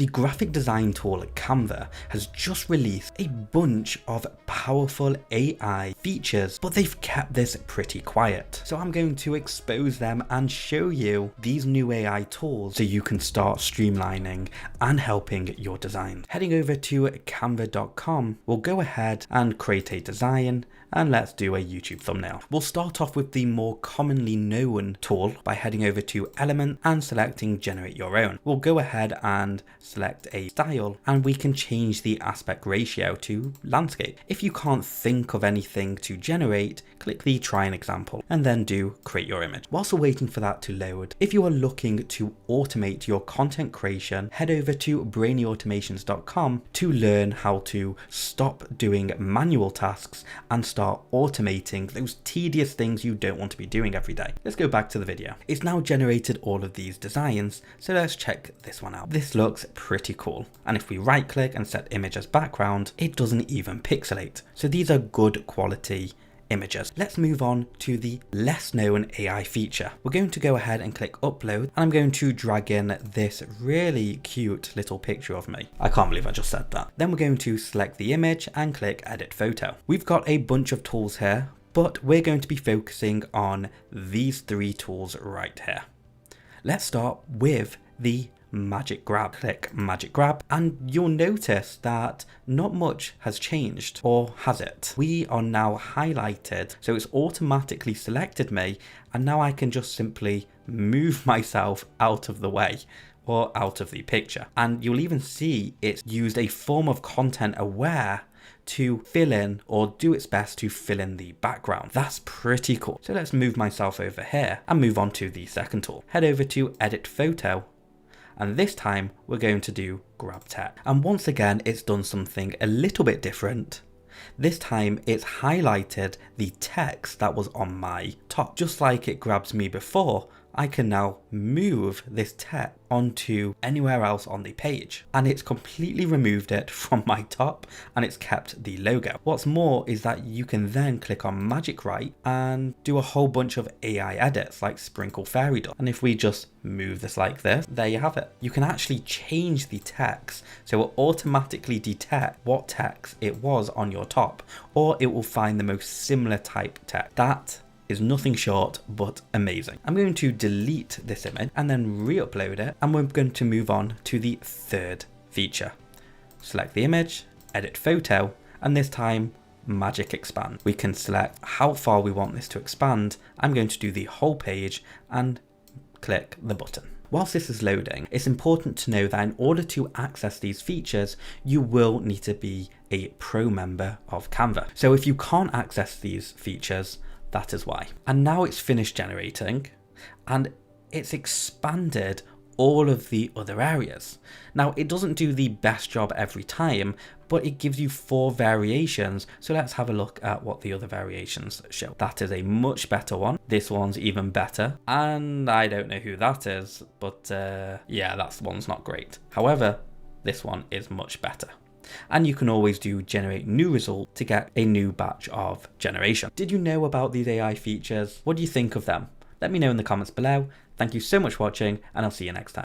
The graphic design tool Canva has just released a bunch of powerful AI features, but they've kept this pretty quiet. So I'm going to expose them and show you these new AI tools so you can start streamlining and helping your design. Heading over to canva.com, we'll go ahead and create a design, and let's do a YouTube thumbnail. We'll start off with the more commonly known tool by heading over to Element and selecting Generate Your Own. We'll go ahead and select a style, and we can change the aspect ratio to landscape. If you can't think of anything to generate, click the try an example and then do create your image. Whilst we're waiting for that to load, if you are looking to automate your content creation, head over to brainyautomations.com to learn how to stop doing manual tasks and start automating those tedious things you don't want to be doing every day. Let's go back to the video. It's now generated all of these designs, so let's check this one out. This looks pretty cool, and if we right click and set image as background, it doesn't even pixelate. So these are good quality images. Let's move on to the less known AI feature. We're going to go ahead and click upload, and I'm going to drag in this really cute little picture of me. I can't believe I just said that. Then we're going to select the image and click edit photo. We've got a bunch of tools here, but we're going to be focusing on these three tools right here. Let's start with the magic grab. Click magic grab, and you'll notice that not much has changed, or has it? We are now highlighted, so it's automatically selected me, and now I can just simply move myself out of the way or out of the picture. And you'll even see it's used a form of content aware to fill in, or do its best to fill in, the background. That's pretty cool. So let's move myself over here and move on to the second tool. Head over to edit photo, and this time we're going to do grab text. And once again, it's done something a little bit different. This time it's highlighted the text that was on my top. Just like it grabs me before, I can now move this text onto anywhere else on the page, and it's completely removed it from my top, and it's kept the logo. What's more is that you can then click on magic right and do a whole bunch of AI edits like sprinkle fairy dust. And if we just move this like this, there you have it. You can actually change the text, so it will automatically detect what text it was on your top, or it will find the most similar type text. That is nothing short but amazing. I'm going to delete this image and then re-upload it, and we're going to move on to the third feature. Select the image, edit photo, and this time magic expand. We can select how far we want this to expand. I'm going to do the whole page and click the button. Whilst this is loading, it's important to know that in order to access these features, you will need to be a pro member of Canva. So if you can't access these features, that is why. And now it's finished generating, and it's expanded all of the other areas. Now, it doesn't do the best job every time, but it gives you 4 variations. So let's have a look at what the other variations show. That is a much better one. This one's even better. And I don't know who that is, but yeah, that one's not great. However, this one is much better. And you can always do generate new result to get a new batch of generation. Did you know about these AI features? What do you think of them? Let me know in the comments below. Thank you so much for watching, and I'll see you next time.